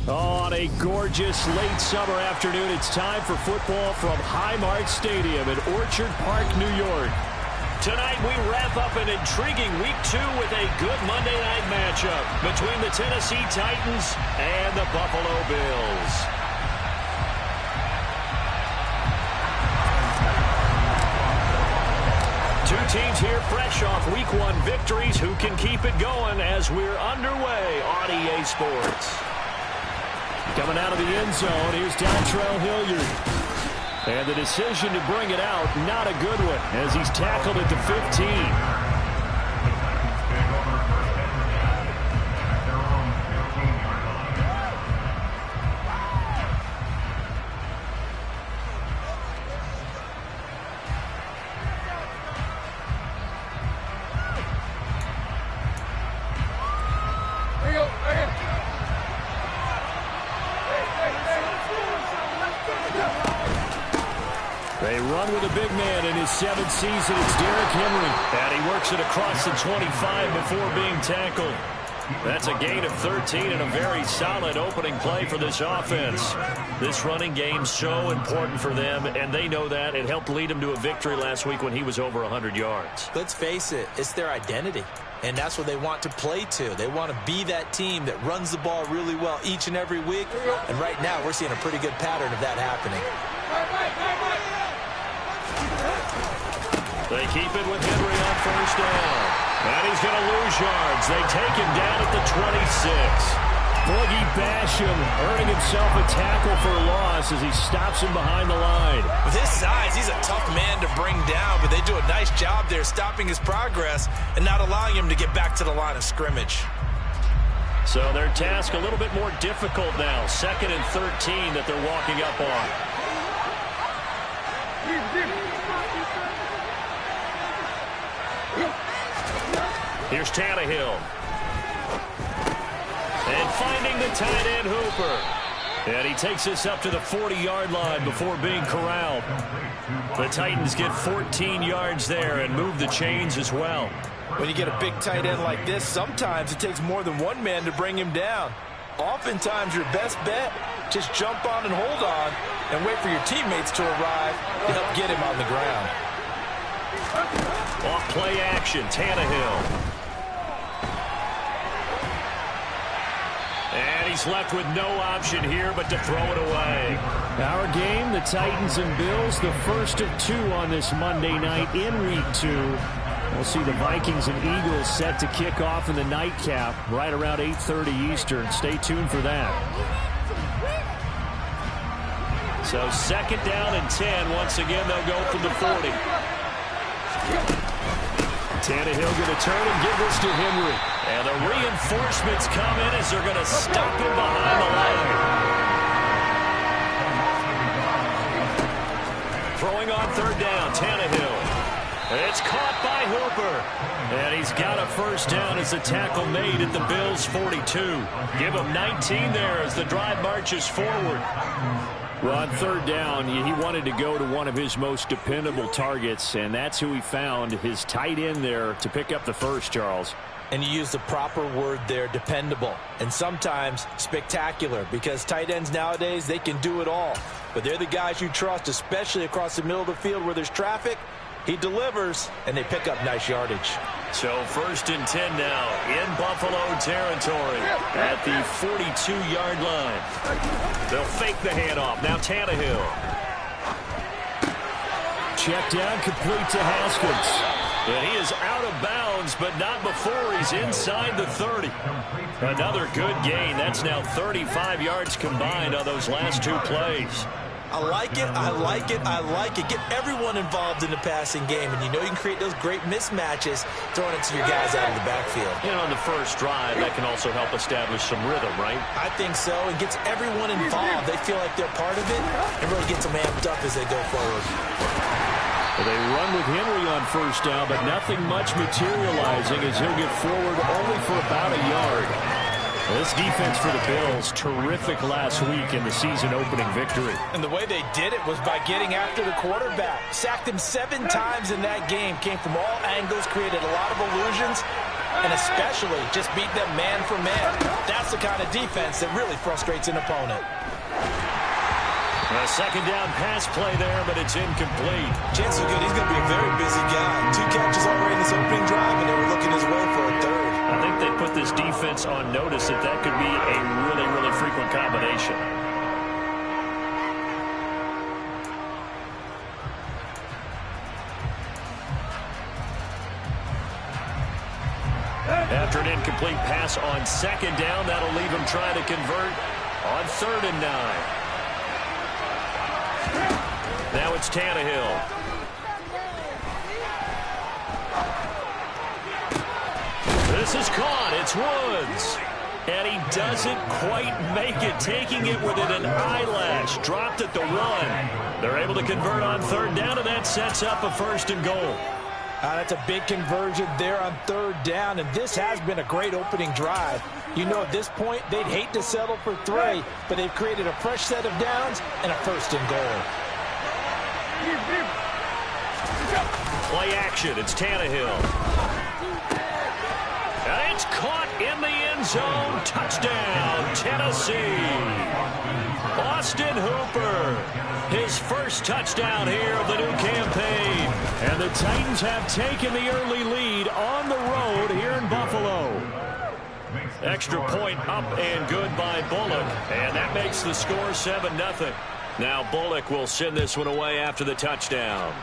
On a gorgeous late summer afternoon, it's time for football from Highmark Stadium in Orchard Park, New York. Tonight we wrap up an intriguing Week 2 with a good Monday night matchup between the Tennessee Titans and the Buffalo Bills. Two teams here fresh off Week 1 victories. Who can keep it going as we're underway on EA Sports? Coming out of the end zone, here's Dontrell Hilliard. And the decision to bring it out, not a good one, as he's tackled at the 15. They run with a big man in his 7th season. It's Derrick Henry. And he works it across the 25 before being tackled. That's a gain of 13 and a very solid opening play for this offense. This running game's so important for them, and they know that. It helped lead them to a victory last week when he was over 100 yards. Let's face it, it's their identity. And that's what they want to play to. They want to be that team that runs the ball really well each and every week. And right now, we're seeing a pretty good pattern of that happening. They keep it with Henry on first down. And he's going to lose yards. They take him down at the 26. Boogie Basham earning himself a tackle for a loss as he stops him behind the line. With his size, he's a tough man to bring down, but they do a nice job there stopping his progress and not allowing him to get back to the line of scrimmage. So their task a little bit more difficult now. 2nd and 13 that they're walking up on. Here's Tannehill. And finding the tight end Hooper. And he takes this up to the 40-yard line before being corralled. The Titans get 14 yards there and move the chains as well. When you get a big tight end like this, sometimes it takes more than one man to bring him down. Oftentimes your best bet, just jump on and hold on and wait for your teammates to arrive to help get him on the ground. Off play action, Tannehill. And he's left with no option here but to throw it away. Our game, the Titans and Bills, the first of 2 on this Monday night in Week 2. We'll see the Vikings and Eagles set to kick off in the nightcap right around 8:30 Eastern. Stay tuned for that. So 2nd down and 10. Once again, they'll go from the 40. Tannehill going to turn and give this to Henry. And the reinforcements come in as they're going to stop him behind the line. Throwing on 3rd down, Tannehill. It's caught by Hooper. And he's got a first down as the tackle made at the Bills' 42. Give him 19 there as the drive marches forward. Well, on 3rd down, he wanted to go to one of his most dependable targets, and that's who he found, his tight end there, to pick up the first, Charles. And you use the proper word there, dependable, and sometimes spectacular, because tight ends nowadays, they can do it all. But they're the guys you trust, especially across the middle of the field where there's traffic. He delivers, and they pick up nice yardage. So 1st and 10 now in Buffalo territory at the 42-yard line. They'll fake the handoff. Now Tannehill. Check down, complete to Haskins. And he is out of bounds, but not before he's inside the 30. Another good gain. That's now 35 yards combined on those last 2 plays. I like it, I like it, I like it. Get everyone involved in the passing game, and you know you can create those great mismatches throwing it to your guys out of the backfield. You know, on the first drive, that can also help establish some rhythm, right? I think so. It gets everyone involved. They feel like they're part of it, and really gets them amped up as they go forward. Well, they run with Henry on first down, but nothing much materializing as he'll get forward only for about a yard. This defense for the Bills, terrific last week in the season-opening victory. And the way they did it was by getting after the quarterback. Sacked him 7 times in that game. Came from all angles, created a lot of illusions. and especially just beat them man for man. That's the kind of defense that really frustrates an opponent. A second down pass play there, but it's incomplete. Chances are good he's going to be a very busy guy. 2 catches already in this opening drive, and they were looking his way for a third. I think they put this defense on notice that could be a really, really frequent combination. After an incomplete pass on second down, that'll leave him trying to convert on 3rd and 9. Now it's Tannehill. This is caught. It's Woods. And he doesn't quite make it, taking it within an eyelash. Dropped at the 1. They're able to convert on 3rd down, and that sets up a 1st and goal. That's a big conversion there on 3rd down, and this has been a great opening drive. You know, at this point, they'd hate to settle for 3, but they've created a fresh set of downs and a 1st and goal. Play action. It's Tannehill. And it's caught in the end zone. Touchdown, Tennessee. Austin Hooper. His first touchdown here of the new campaign. And the Titans have taken the early lead on the road here in Buffalo. Extra point up and good by Bullock. And that makes the score 7-0. Now Bullock will send this one away after the touchdown.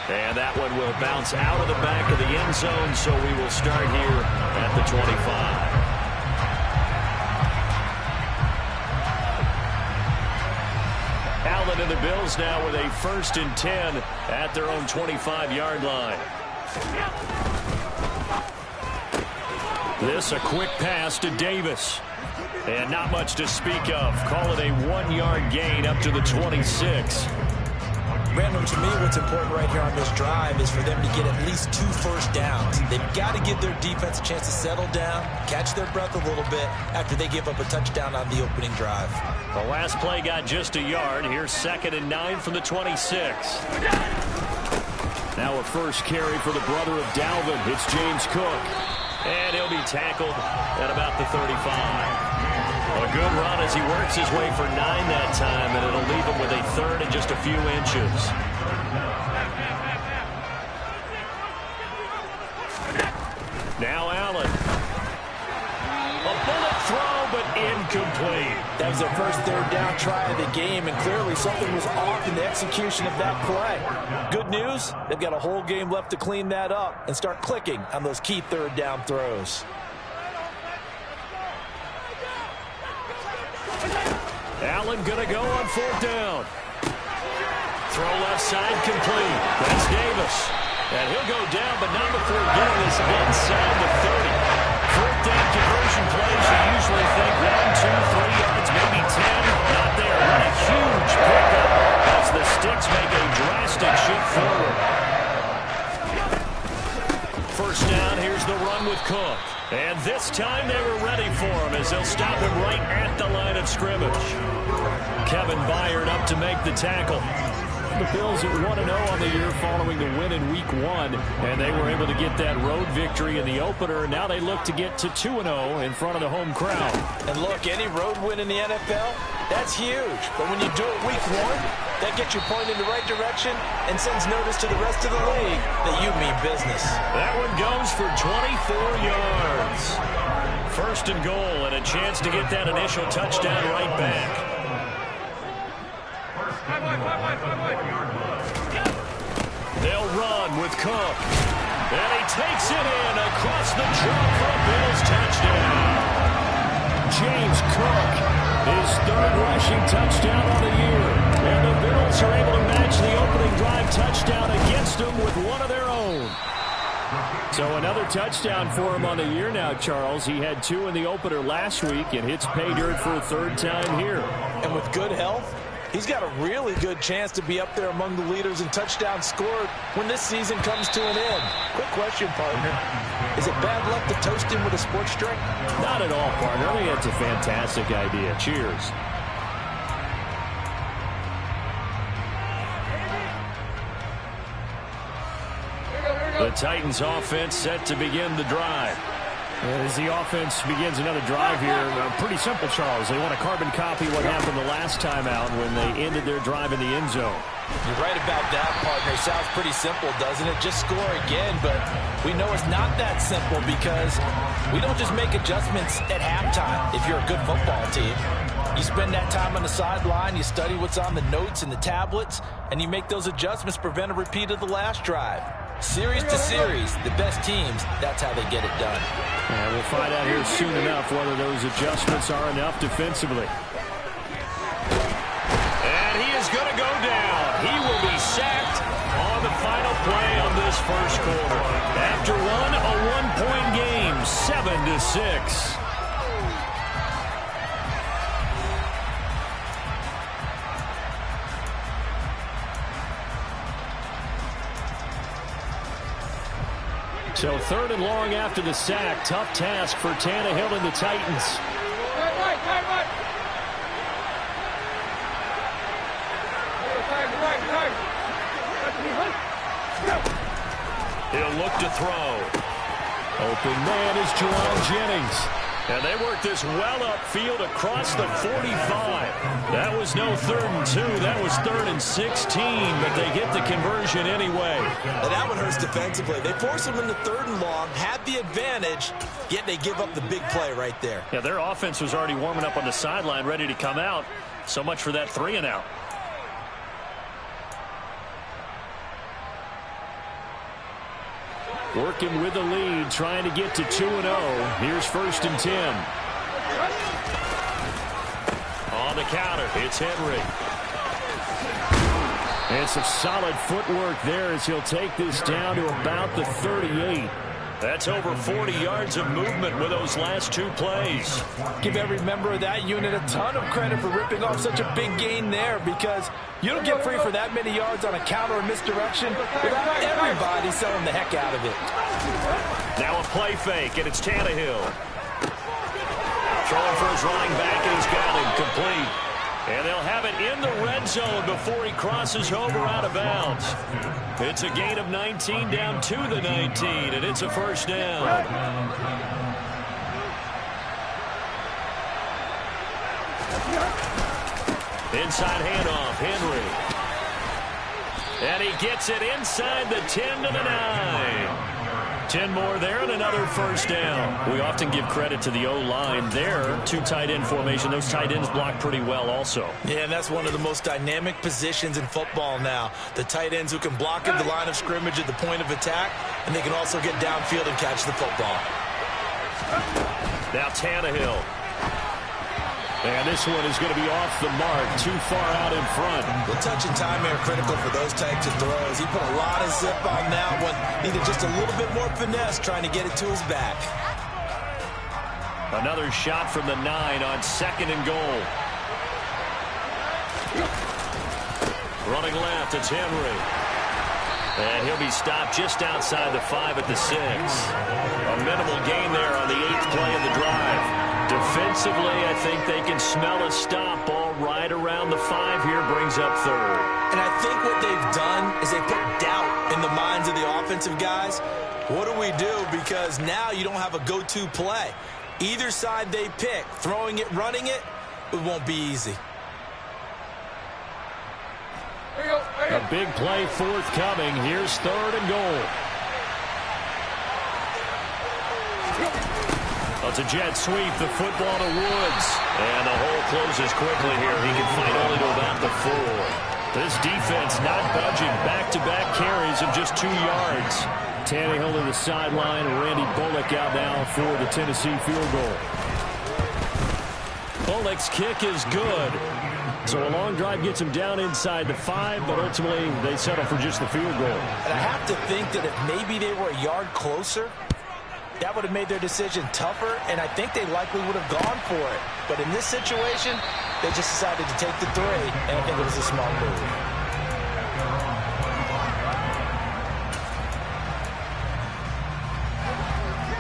And that one will bounce out of the back of the end zone, so we will start here at the 25. Allen and the Bills now with a 1st and 10 at their own 25-yard line. This a quick pass to Davis. And not much to speak of. Call it a 1-yard gain up to the 26. Brandon, to me, what's important right here on this drive is for them to get at least 2 first downs. They've got to give their defense a chance to settle down, catch their breath a little bit after they give up a touchdown on the opening drive. The last play got just a yard. Here's 2nd and 9 from the 26. Now a first carry for the brother of Dalvin. It's James Cook. And he'll be tackled at about the 35. A good run as he works his way for 9 that time, and it'll leave him with a 3rd and just a few inches. Now Allen. A bullet throw, but incomplete. That was their first 3rd down try of the game, and clearly something was off in the execution of that play. Good news, they've got a whole game left to clean that up and start clicking on those key 3rd down throws. Allen gonna go on 4th down. Throw left side complete. That's Davis. And he'll go down, but not before getting this inside the 30. 4th down conversion plays, you usually think 1, 2, 3 yards, maybe 10. Not there. What a huge pickup as the Sticks make a drastic shift forward. First down, here's the run with Cook. And this time they were ready for him as they'll stop him right at the line of scrimmage. Kevin Byard up to make the tackle. The Bills at 1-0 on the year following the win in Week 1, and they were able to get that road victory in the opener. Now they look to get to 2-0 in front of the home crowd. And look, any road win in the NFL, that's huge. But when you do it Week 1, that gets you pointed in the right direction and sends notice to the rest of the league that you mean business. That one goes for 24 yards. 1st and goal, and a chance to get that initial touchdown right back. They'll run with Cook. And he takes it in across the jump for a Bills touchdown. James Cook, his 3rd rushing touchdown on the year. And the Bills are able to match the opening drive touchdown against them with one of their own. So another touchdown for him on the year now, Charles. He had 2 in the opener last week and hits pay dirt for a 3rd time here. And with good health, he's got a really good chance to be up there among the leaders in touchdowns scored when this season comes to an end. Quick question, partner. Is it bad luck to toast him with a sports drink? Not at all, partner. I think it's a fantastic idea. Cheers. The Titans offense set to begin the drive. As the offense begins another drive here, pretty simple, Charles. They want to carbon copy what happened the last time out when they ended their drive in the end zone. You're right about that, partner. Sounds pretty simple, doesn't it? Just score again, but we know it's not that simple because we don't just make adjustments at halftime if you're a good football team. You spend that time on the sideline, you study what's on the notes and the tablets, and you make those adjustments to prevent a repeat of the last drive. Series to series, the best teams, that's how they get it done. And we'll find out here soon enough whether those adjustments are enough defensively. And he is going to go down. He will be sacked on the final play of this first quarter. After a one-point game, 7-6. So 3rd and long after the sack. Tough task for Tannehill and the Titans. He'll look to throw. Open man is Juwan Jennings. And they work this well upfield across the 45. That was no 3rd and 2. That was 3rd and 16, but they get the conversion anyway. And that one hurts defensively. They force them into 3rd and long, had the advantage, yet they give up the big play right there. Yeah, their offense was already warming up on the sideline, ready to come out. So much for that 3 and out. Working with the lead, trying to get to 2-0. Here's 1st and 10. On the counter, it's Henry. And some solid footwork there as he'll take this down to about the 38. That's over 40 yards of movement with those last 2 plays. Give every member of that unit a ton of credit for ripping off such a big gain there, because you don't get free for that many yards on a counter or misdirection without everybody selling the heck out of it. Now a play fake, and it's Tannehill. Throwing for his running back, and he's got him complete. And they'll have it in the red zone before he crosses over out of bounds. It's a gain of 19 down to the 19, and it's a 1st down. Inside handoff, Henry. And he gets it inside the 10 to the 9. 10 more there and another 1st down. We often give credit to the O-line there. 2 tight end formation. Those tight ends block pretty well also. Yeah, and that's one of the most dynamic positions in football now. The tight ends who can block at the line of scrimmage at the point of attack, and they can also get downfield and catch the football. Now Tannehill. And this one is going to be off the mark, too far out in front. The touch and time are critical for those types of throws. He put a lot of zip on that one. Needed just a little bit more finesse trying to get it to his back. Another shot from the 9 on 2nd and goal. Running left, it's Henry. And he'll be stopped just outside the 5 at the 6. A minimal gain there on the 8th play of the drive. Defensively, I think they can smell a stop. Ball right around the 5 here, brings up 3rd. And I think what they've done is they put doubt in the minds of the offensive guys. What do we do? Because now you don't have a go-to play. Either side they pick, throwing it, running it, it won't be easy. A big play forthcoming. Here's 3rd and goal. It's a jet sweep, the football to Woods. And the hole closes quickly here. He can fight only to about the 4. This defense not budging. Back-to-back carries of just 2 yards. Tannehill to the sideline. Randy Bullock out now for the Tennessee field goal. Bullock's kick is good. So a long drive gets him down inside the 5, but ultimately they settle for just the field goal. And I have to think that if maybe they were a yard closer, that would have made their decision tougher, and I think they likely would have gone for it. But in this situation, they just decided to take the 3, and I think it was a smart move.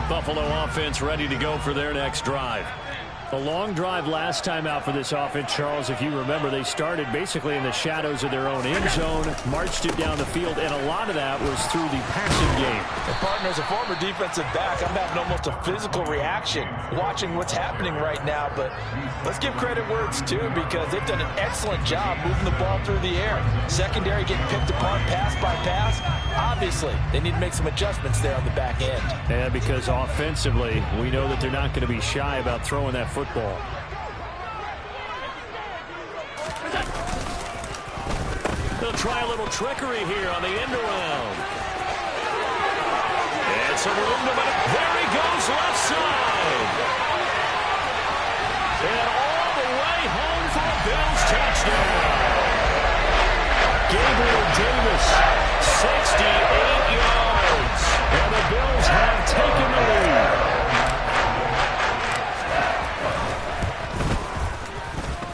Buffalo offense ready to go for their next drive. A long drive last time out for this offense, Charles. If you remember, they started basically in the shadows of their own end zone, marched it down the field, and a lot of that was through the passing game. And partner, as a former defensive back, I'm having almost a physical reaction watching what's happening right now. But let's give credit where it's due, because they've done an excellent job moving the ball through the air. Secondary getting picked apart pass by pass. Obviously, they need to make some adjustments there on the back end. And because offensively, we know that they're not going to be shy about throwing that football. They'll try a little trickery here on the end around. It's a room to it. There he goes, left side. And all the way home for a Bills touchdown. Gabriel Davis, 68 yards. And the Bills have taken the lead.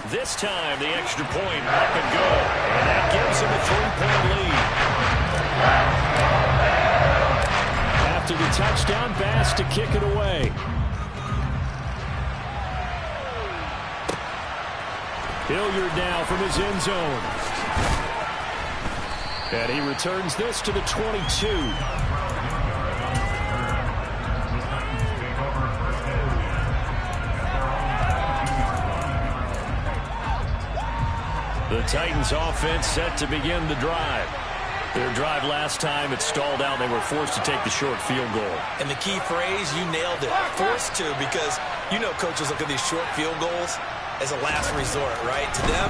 This time, the extra point up and good. And that gives him a 3-point lead. After the touchdown pass to kick it away. Hilliard now from his end zone. And he returns this to the 22. The Titans offense set to begin the drive. Their drive last time, it stalled out. They were forced to take the short field goal. And the key phrase, you nailed it. Forced to, because you know coaches look at these short field goals as a last resort, right? To them,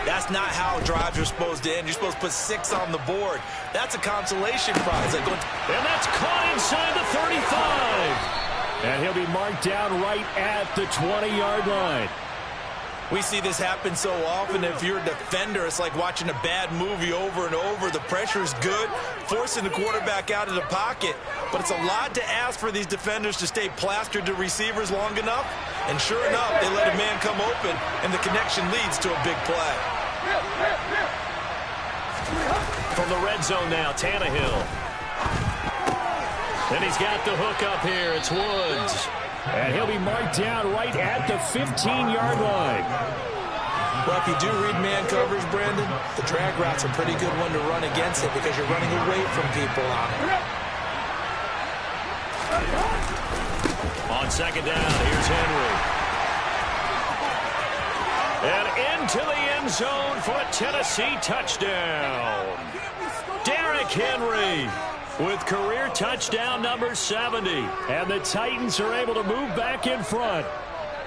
that's not how drives are supposed to end. You're supposed to put 6 on the board. That's a consolation prize. And that's caught inside the 35. And he'll be marked down right at the 20-yard line. We see this happen so often. If you're a defender, it's like watching a bad movie over and over. The pressure's good, forcing the quarterback out of the pocket. But it's a lot to ask for these defenders to stay plastered to receivers long enough. And sure enough, they let a man come open, and the connection leads to a big play. From the red zone now, Tannehill. And he's got the hook up here. It's Woods. And he'll be marked down right at the 15-yard line. Well, if you do read man coverage, Brandon, the drag route's a pretty good one to run against it because you're running away from people on it. On second down, here's Henry. And into the end zone for a Tennessee touchdown. Derrick Henry with career touchdown number 70. And the Titans are able to move back in front.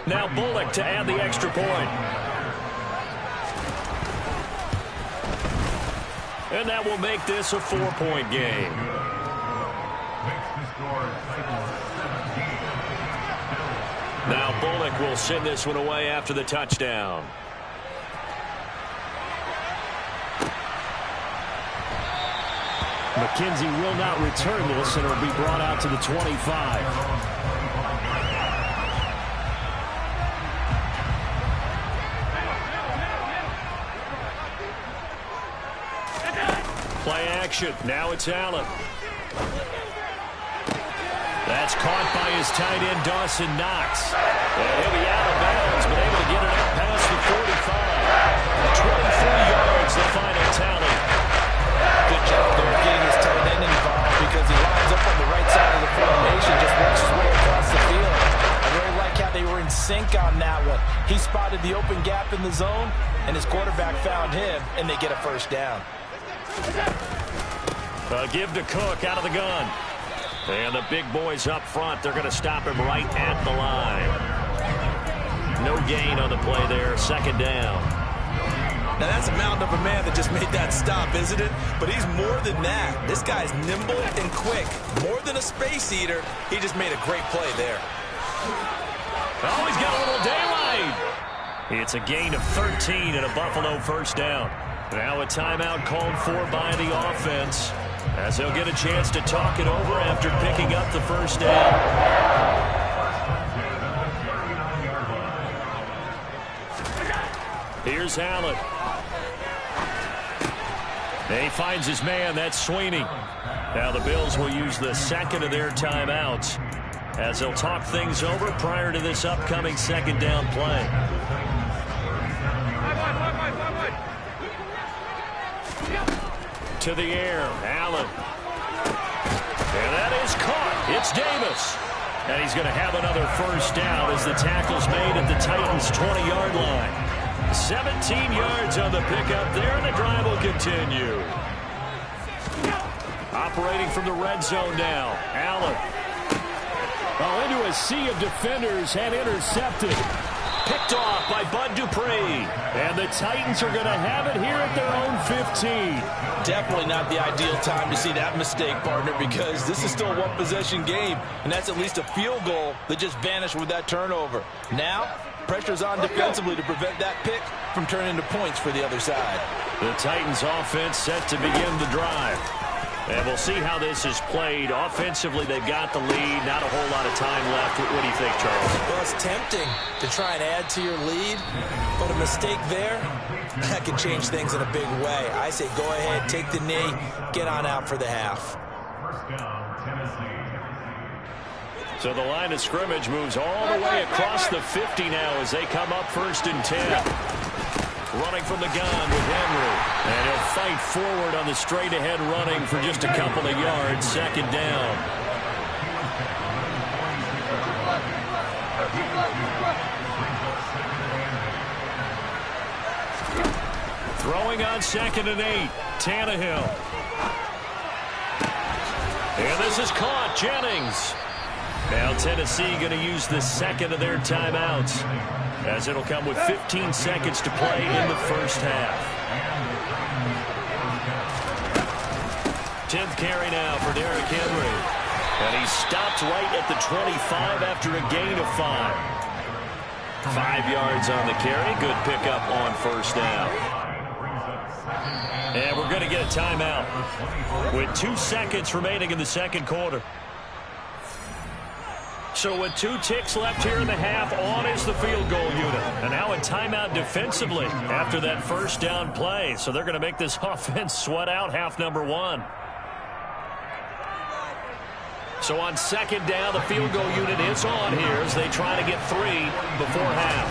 Now Bullock to add the extra point. And that will make this a 4-point game. Now Bullock will send this one away after the touchdown. McKenzie will not return this, and it will be brought out to the 25. Play action. Now it's Allen. That's caught by his tight end, Dawson Knox. And he'll be out of bounds, but able to get it up past the 45. 23 yards, the final tally. Good job there getting his tight end involved because he lines up on the right side of the formation, just works his way across the field. I really like how they were in sync on that one. He spotted the open gap in the zone, and his quarterback found him, and they get a first down. Give to Cook out of the gun. And the big boys up front, they're going to stop him right at the line. No gain on the play there, second down. Now that's a mountain of a man that just made that stop, isn't it? But he's more than that. This guy's nimble and quick. More than a space eater, he just made a great play there. Oh, he's got a little daylight. It's a gain of 13 and a Buffalo first down. Now a timeout called for by the offense, as they'll get a chance to talk it over after picking up the first down. Here's Allen. He finds his man. That's Sweeney. Now the Bills will use the second of their timeouts. as they'll talk things over prior to this upcoming second down play. To the air, Allen. And that is caught. It's Davis. And he's going to have another first down as the tackle's made at the Titans' 20-yard line. 17 yards on the pickup there, and the drive will continue. Operating from the red zone now, Allen. Well, into a sea of defenders and intercepted. Picked off by Bud Dupree. And the Titans are going to have it here at their own 15. Definitely not the ideal time to see that mistake, partner, because this is still a one-possession game, and that's at least a field goal that just vanished with that turnover. Now, pressure's on defensively to prevent that pick from turning into points for the other side. The Titans offense set to begin the drive. And we'll see how this is played. Offensively, they've got the lead. Not a whole lot of time left. What do you think, Charles? Well, it's tempting to try and add to your lead, but a mistake there, that can change things in a big way. I say go ahead, take the knee, get on out for the half. So the line of scrimmage moves all the way across the 50 now as they come up 1st and 10. Running from the gun with Henry. And he'll fight forward on the straight-ahead running for just a couple of yards. 2nd down. Throwing on 2nd and 8. Tannehill. And this is caught. Jennings. Now Tennessee going to use the second of their timeouts, as it'll come with 15 seconds to play in the first half. 10th carry now for Derrick Henry. And he's stopped right at the 25 after a gain of 5. 5 yards on the carry. Good pickup on first down. And we're going to get a timeout with 2 seconds remaining in the second quarter. So with 2 ticks left here in the half, on is the field goal unit. And now a timeout defensively after that first down play. So they're going to make this offense sweat out half number 1. So on 2nd down, the field goal unit is on here as they try to get 3 before half.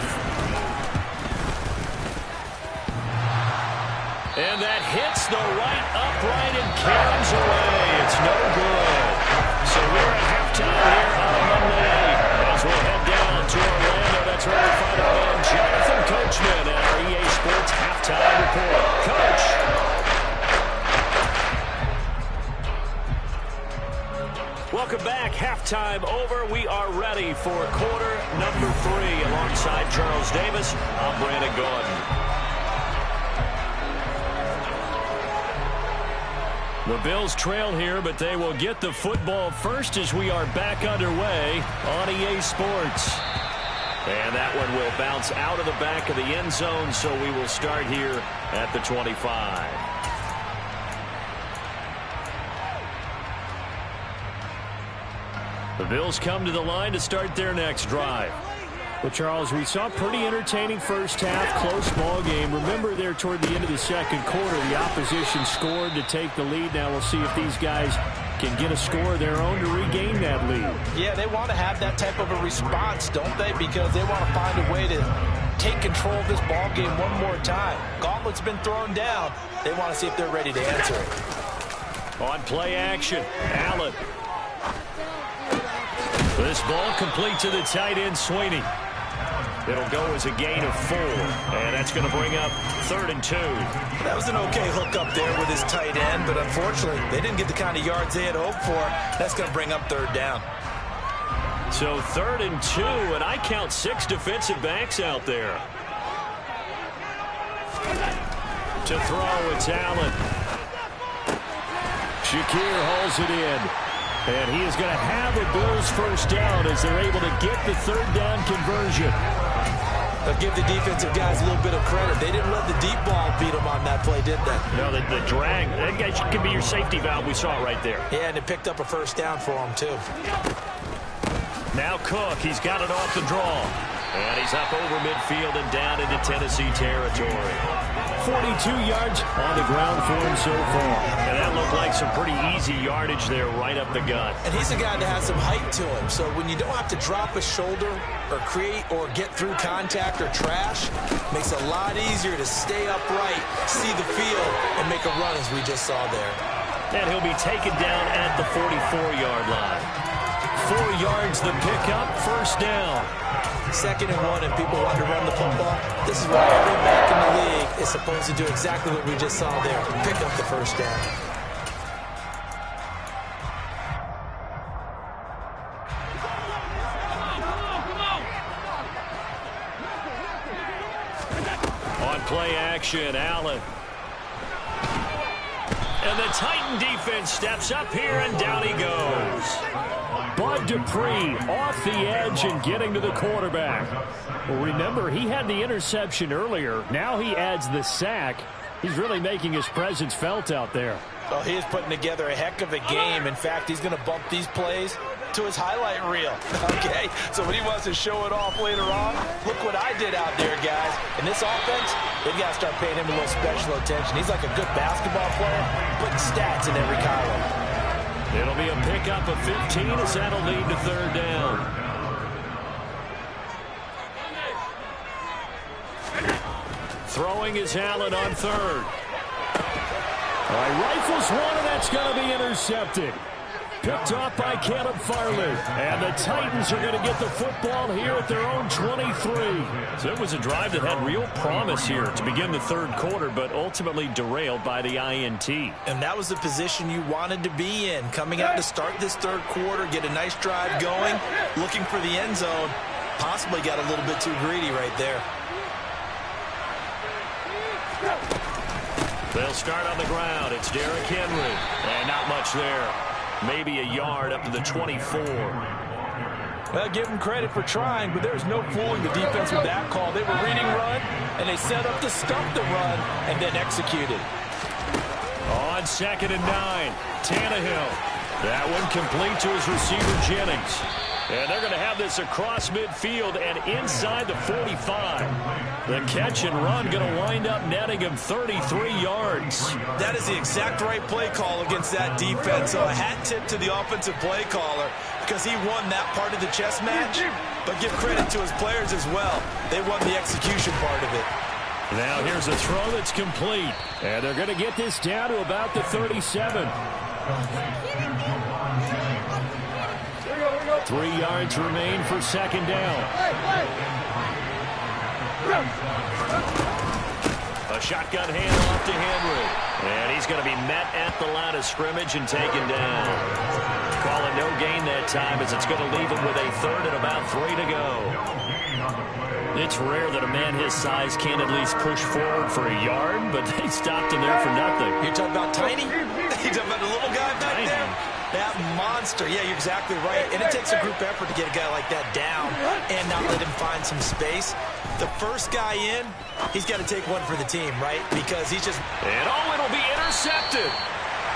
And that hits the right upright and carries away. It's no good. So we're at halftime here on Monday night as we'll head down to Orlando. That's where we find our man Jonathan Coachman at our EA Sports Halftime Report. Coach. Welcome back. Halftime over. We are ready for quarter number 3 alongside Charles Davis. I'm Brandon Gordon. The Bills trail here, but they will get the football first as we are back underway on EA Sports. And that one will bounce out of the back of the end zone, so we will start here at the 25. The Bills come to the line to start their next drive. Well, Charles, we saw a pretty entertaining first half, close ball game. Remember there toward the end of the second quarter, the opposition scored to take the lead. Now we'll see if these guys can get a score of their own to regain that lead. Yeah, they want to have that type of a response, don't they? Because they want to find a way to take control of this ball game one more time. Gauntlet's been thrown down. They want to see if they're ready to answer it. On play action, Allen. This ball complete to the tight end, Sweeney. It'll go as a gain of 4, and that's going to bring up 3rd and 2. That was an okay hook up there with his tight end, but unfortunately, they didn't get the kind of yards they had hoped for. That's going to bring up 3rd down. So 3rd and 2, and I count 6 defensive backs out there. To throw, it's Allen. Shakir hauls it in. And he is going to have a Bills first down as they're able to get the 3rd down conversion. But give the defensive guys a little bit of credit. They didn't let the deep ball beat them on that play, did they? No, the drag. That guy could be your safety valve. We saw it right there. Yeah, and it picked up a first down for him, too. Now Cook. He's got it off the draw. And he's up over midfield and down into Tennessee territory. 42 yards on the ground for him so far. And that looked like some pretty easy yardage there right up the gut. And he's a guy that has some height to him. So when you don't have to drop a shoulder or create or get through contact or trash, makes it a lot easier to stay upright, see the field, and make a run as we just saw there. And he'll be taken down at the 44-yard line. 4 yards the pickup, first down. 2nd and 1, and people want to run the football. This is why every back in the league is supposed to do exactly what we just saw there. Pick up the first down. On play action, Allen. And the Titan defense steps up here, and down he goes. Bud Dupree off the edge and getting to the quarterback. Well, remember, he had the interception earlier. Now he adds the sack. He's really making his presence felt out there. Oh, he is putting together a heck of a game. In fact, he's going to bump these plays to his highlight reel. Okay, so when he wants to show it off later on, look what I did out there, guys. In this offense, they've got to start paying him a little special attention. He's like a good basketball player, putting stats in every column. It'll be a pickup of 15 as that'll lead to 3rd down. Throwing is Allen on 3rd. All right, rifles one, and that's going to be intercepted. Picked off by Caleb Farley. And the Titans are going to get the football here at their own 23. So it was a drive that had real promise here to begin the 3rd quarter, but ultimately derailed by the INT. And that was the position you wanted to be in. Coming out to start this 3rd quarter, get a nice drive going, looking for the end zone. Possibly got a little bit too greedy right there. They'll start on the ground. It's Derrick Henry. And not much there. Maybe a yard up to the 24. Well, give them credit for trying, but there's no fooling the defense with that call. They were reading run, and they set up to stop the run and then executed. On 2nd and 9, Tannehill. That one complete to his receiver, Jennings. And they're going to have this across midfield and inside the 45. The catch and run going to wind up netting him 33 yards. That is the exact right play call against that defense. So a hat tip to the offensive play caller because he won that part of the chess match. But give credit to his players as well. They won the execution part of it. Now here's a throw that's complete. And they're going to get this down to about the 37. 3 yards remain for 2nd down. A shotgun handoff to Henry. And he's going to be met at the line of scrimmage and taken down. Calling no gain that time as it's going to leave him with a 3rd and about 3 to go. It's rare that a man his size can't at least push forward for a yard, but they stopped him there for nothing. You're talking about tiny? You're talking about the little guy back Tiny. there? That monster. Yeah, you're exactly right. And it takes a group effort to get a guy like that down and not let him find some space. The first guy in, he's got to take one for the team, right? Because he's just... And it'll be intercepted.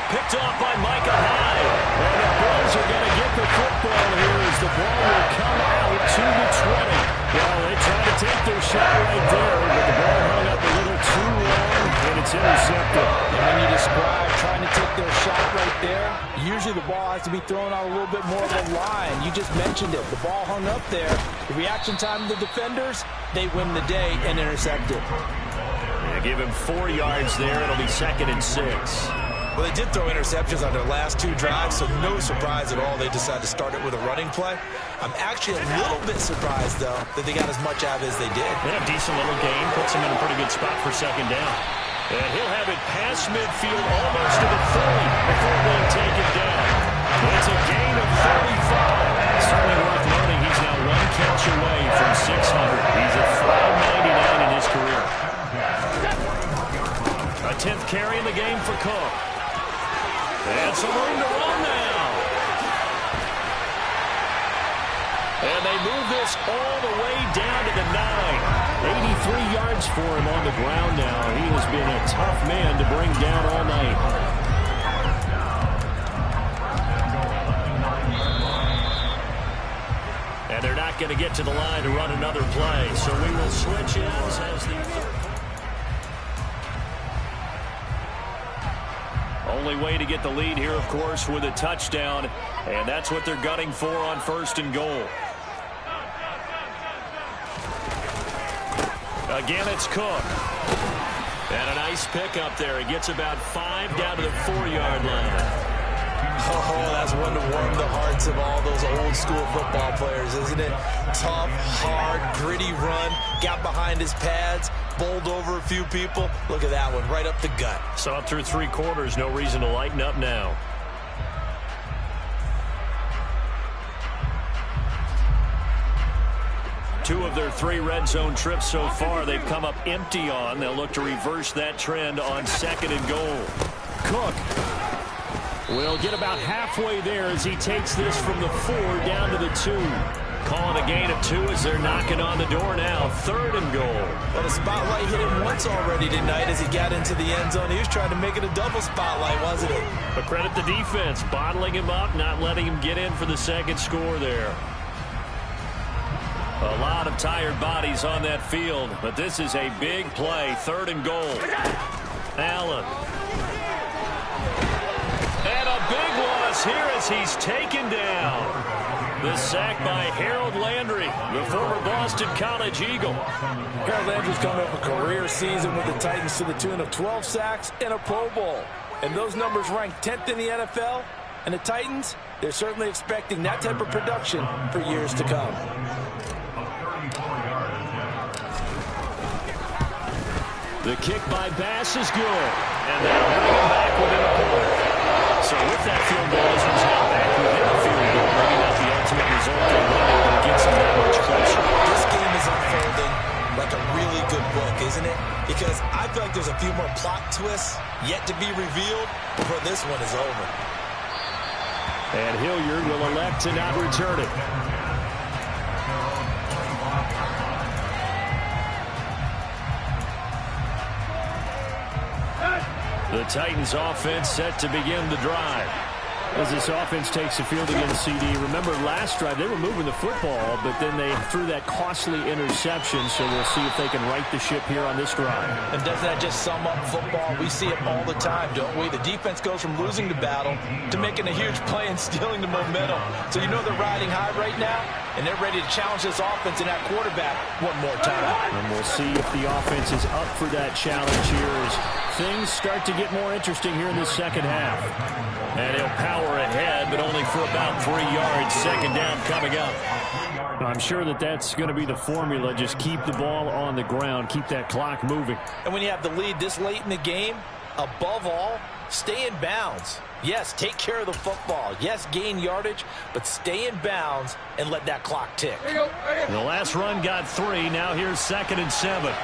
Picked off by Micah Hyde. And the Bulls are going to get the football here as the ball will come out to the 20. Well, they try to take their shot right there, but the ball hung up a little too long, and it's intercepted. And when you describe trying to take their shot right there, usually the ball has to be thrown out a little bit more of a line. You just mentioned it. The ball hung up there. The reaction time of the defenders, they win the day and intercept it. They give him 4 yards there. It'll be 2nd and 6. Well, they did throw interceptions on their last 2 drives, so no surprise at all they decided to start it with a running play. I'm actually a little bit surprised, though, that they got as much out as they did. Yeah, decent little gain. Puts him in a pretty good spot for 2nd down. And he'll have it past midfield almost to the 30 before being taken down. It's a gain of 35. Certainly worth noting he's now 1 catch away from 600. He's at 599 in his career. A 10th carry in the game for Cook. And some room to run now. And they move this all the way down to the 9. 83 yards for him on the ground now. He has been a tough man to bring down all night. And they're not going to get to the line to run another play. So we will switch ends as the... only way to get the lead here, of course, with a touchdown. And that's what they're gunning for on 1st and goal. Again, it's Cook. And a nice pick up there. He gets about 5 down to the 4-yard line. Oh, that's one to warm the hearts of all those old-school football players, isn't it? Tough, hard, gritty run. Got behind his pads, bowled over a few people. Look at that one, right up the gut. Saw it through 3 quarters. No reason to lighten up now. Two of their 3 red zone trips so far, they've come up empty on. They'll look to reverse that trend on 2nd and goal. Cook will get about halfway there as he takes this from the 4 down to the 2. Calling a gain of 2 as they're knocking on the door now. 3rd and goal. Well, the spotlight hit him once already tonight as he got into the end zone. He was trying to make it a double spotlight, wasn't it? But credit the defense, bottling him up, not letting him get in for the 2nd score there. A lot of tired bodies on that field, but this is a big play. 3rd and goal. Allen. And a big loss here as he's taken down. The sack by Harold Landry, the former Boston College Eagle. Harold Landry's coming off a career season with the Titans to the tune of 12 sacks and a Pro Bowl. And those numbers rank 10th in the NFL. And the Titans, they're certainly expecting that type of production for years to come. The kick by Bass is good. And that'll bring him back within a point. So with that field goal, this one's now back within a field goal, bringing out the ultimate result they wanted, but it gets them that much closer. This game is unfolding like a really good book, isn't it? Because I feel like there's a few more plot twists yet to be revealed before this one is over. And Hilliard will elect to not return it. The Titans offense set to begin the drive. As this offense takes the field against CD, remember last drive they were moving the football, but then they threw that costly interception, so we'll see if they can right the ship here on this drive. And doesn't that just sum up football? We see it all the time, don't we? The defense goes from losing the battle to making a huge play and stealing the momentum. So you know they're riding high right now, and they're ready to challenge this offense and that quarterback one more time. And we'll see if the offense is up for that challenge here as things start to get more interesting here in the 2nd half. And he'll power ahead, but only for about 3 yards. 2nd down coming up. I'm sure that that's going to be the formula. Just keep the ball on the ground. Keep that clock moving. And when you have the lead this late in the game, above all, stay in bounds. Yes, take care of the football. Yes, gain yardage, but stay in bounds and let that clock tick. The last run got 3. Now here's 2nd and 7.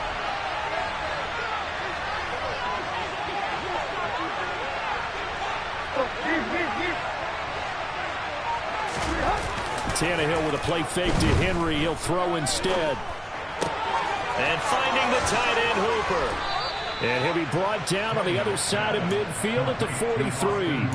Tannehill with a play fake to Henry. He'll throw instead. And finding the tight end Hooper. And he'll be brought down on the other side of midfield at the 43.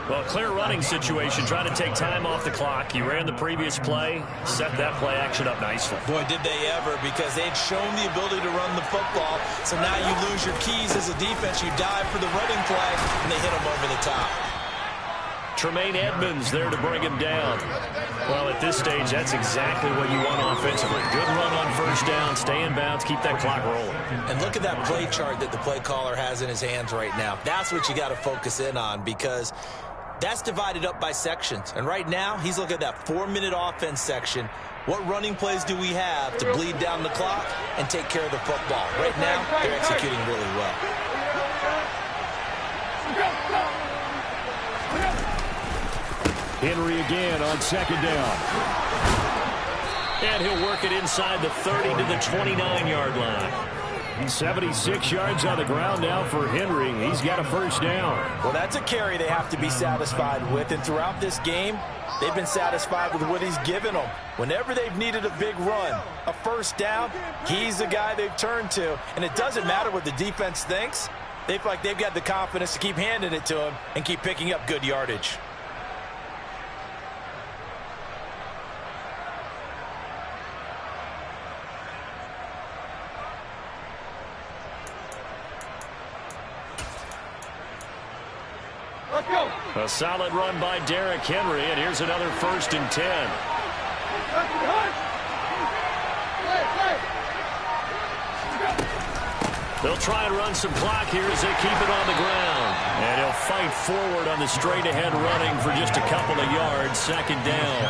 Well, clear running situation, trying to take time off the clock. He ran the previous play, set that play action up nicely. Boy, did they ever, because they'd shown the ability to run the football. So now you lose your keys as a defense. You dive for the running play, and they hit him over the top. Tremaine Edmonds there to bring him down. Well, at this stage, that's exactly what you want offensively. Good run on 1st down, stay in bounds, keep that clock rolling. And look at that play chart that the play caller has in his hands right now. That's what you got to focus in on, because that's divided up by sections. And right now, he's looking at that 4-minute offense section. What running plays do we have to bleed down the clock and take care of the football? Right now, they're executing really well. Henry again on 2nd down. And he'll work it inside the 30 to the 29-yard line. 76 yards on the ground now for Henry. He's got a 1st down. Well, that's a carry they have to be satisfied with. And throughout this game, they've been satisfied with what he's given them. Whenever they've needed a big run, a 1st down, he's the guy they've turned to. And it doesn't matter what the defense thinks. They feel like they've got the confidence to keep handing it to him and keep picking up good yardage. A solid run by Derrick Henry, and here's another 1st and 10. They'll try and run some clock here as they keep it on the ground. And he'll fight forward on the straight-ahead running for just a couple of yards. 2nd down.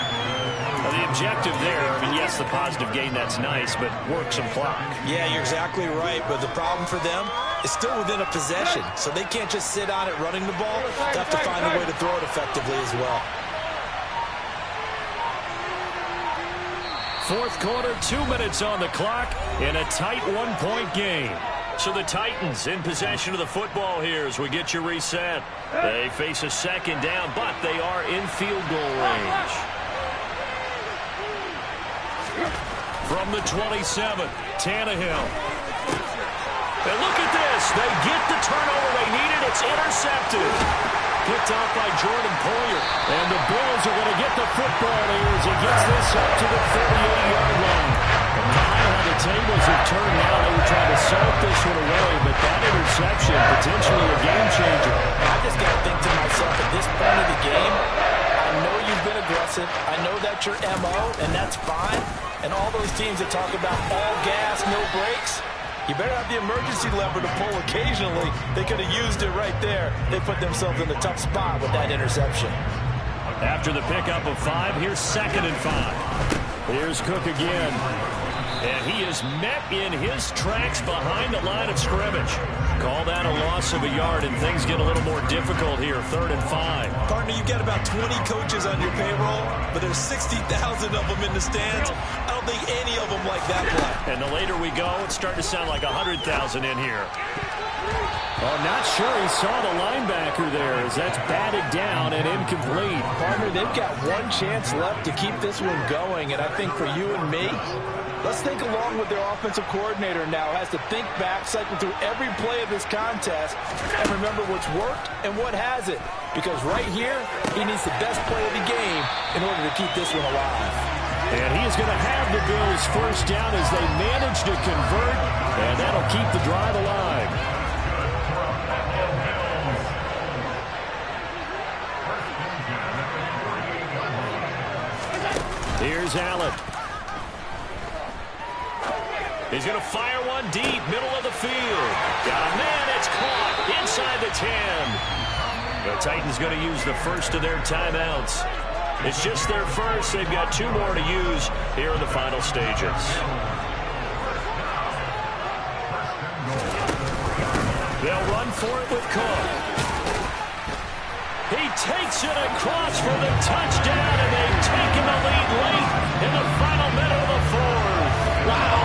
Now, the objective there, I mean, yes, the positive gain, that's nice, but work some clock. Yeah, you're exactly right, but the problem for them is still within a possession, so they can't just sit on it running the ball. They have to find a way to throw it effectively as well. 4th quarter, 2 minutes on the clock in a tight 1-point game. So the Titans in possession of the football here as we get you reset. They face a 2nd down, but they are in field goal range. From the 27, Tannehill. And look at this. They get the turnover they needed. It's intercepted. Picked off by Jordan Poyer. And the Bills are going to get the football here as he gets this up to the 38-yard line. And how the tables have turned now. They were trying to salt this one away, but that interception, potentially a game changer. I just got to think to myself, at this point of the game, I know you've been aggressive. I know that's your MO, and that's fine. And all those teams that talk about all gas, no brakes, you better have the emergency lever to pull occasionally. They could have used it right there. They put themselves in a tough spot with that interception. After the pickup of 5, here's 2nd and 5. Here's Cook again. And he is met in his tracks behind the line of scrimmage. Call that a loss of a yard, and things get a little more difficult here. 3rd and 5. Partner, you got about 20 coaches on your payroll, but there's 60,000 of them in the stands. I don't think any of them like that play. And the later we go, it's starting to sound like 100,000 in here. Oh, not sure he saw the linebacker there as that's batted down and incomplete. Partner, they've got one chance left to keep this one going, and I think for you and me, let's think along with their offensive coordinator now. Has to think back, cycle through every play of this contest, and remember what's worked and what hasn't. Because right here, he needs the best play of the game in order to keep this one alive. And he is going to have the Bills 1st down as they manage to convert, and that'll keep the drive alive. Here's Allen. He's going to fire one deep, middle of the field. Got a man, it's caught inside the 10. The Titans going to use the first of their timeouts. It's just their first. They've got 2 more to use here in the final stages. They'll run for it with Cook. He takes it across for the touchdown, and they've taken the lead late in the final minute of the 4th. Wow.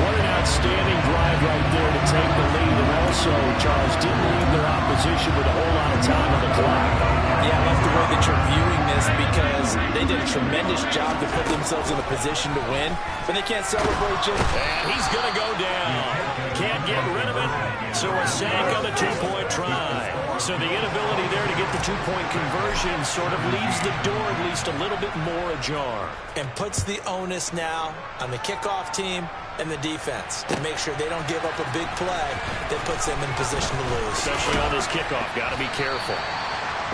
What an outstanding drive right there to take the lead. And also, Charles, didn't leave their opposition with a whole lot of time on the clock. Yeah, I love the way that you're viewing this because they did a tremendous job to put themselves in a position to win, but they can't celebrate, Jim. And he's going to go down. Can't get rid of it, so a sack on the 2-point try. So the inability there to get the 2-point conversion sort of leaves the door at least a little bit more ajar. And puts the onus now on the kickoff team and the defense to make sure they don't give up a big play that puts them in position to lose. Especially on this kickoff. Got to be careful.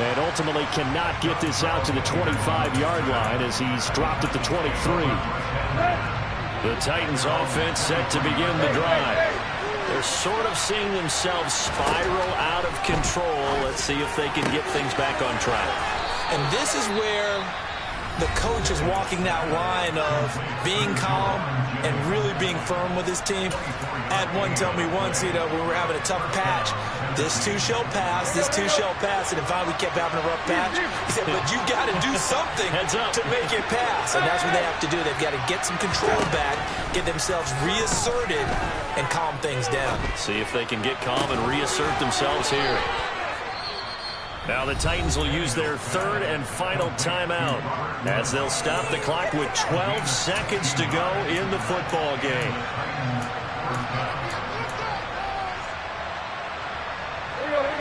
And ultimately cannot get this out to the 25-yard line as he's dropped at the 23. The Titans offense set to begin the drive. They're sort of seeing themselves spiral out of control. Let's see if they can get things back on track. And this is where the coach is walking that line of being calm and really being firm with his team. I had one tell me once, we were having a tough patch. This too shall pass, this too shall pass. And finally we kept having a rough patch. He said, but you got to do something to make it pass. And that's what they have to do. They've got to get some control back, get themselves reasserted, and calm things down. See if they can get calm and reassert themselves here. Now the Titans will use their 3rd and final timeout as they'll stop the clock with 12 seconds to go in the football game.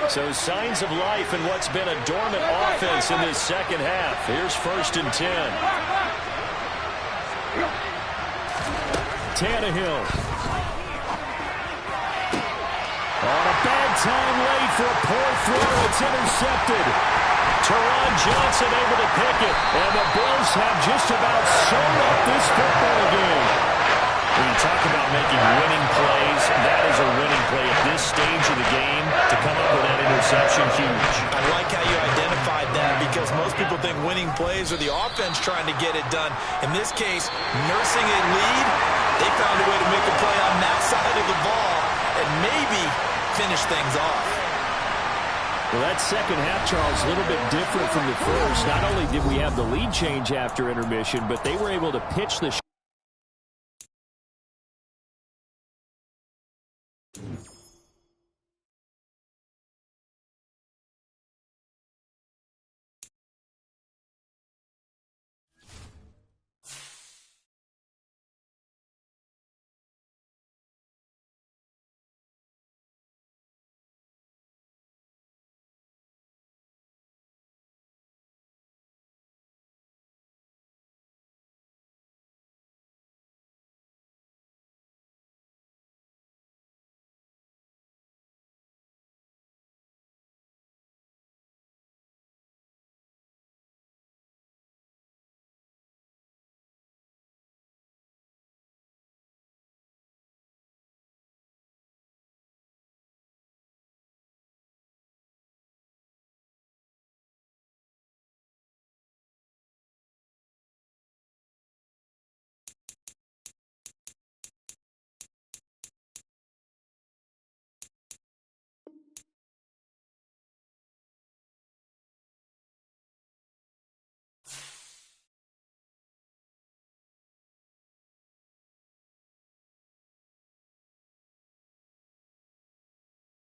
So signs of life in what's been a dormant offense in this second half. Here's 1st and 10. Tannehill. On a bad time late for a poor throw. It's intercepted. Teron Johnson able to pick it. And the Bills have just about sewn up this football game. When you talk about making winning plays, that is a winning play at this stage of the game. To come up with that interception, huge. I like how you identified that because most people think winning plays are the offense trying to get it done. In this case, nursing a lead, they found a way to make a play on that side of the ball and maybe finish things off. Well, that second half, Charles, a little bit different from the first. Not only did we have the lead change after intermission, but they were able to pitch the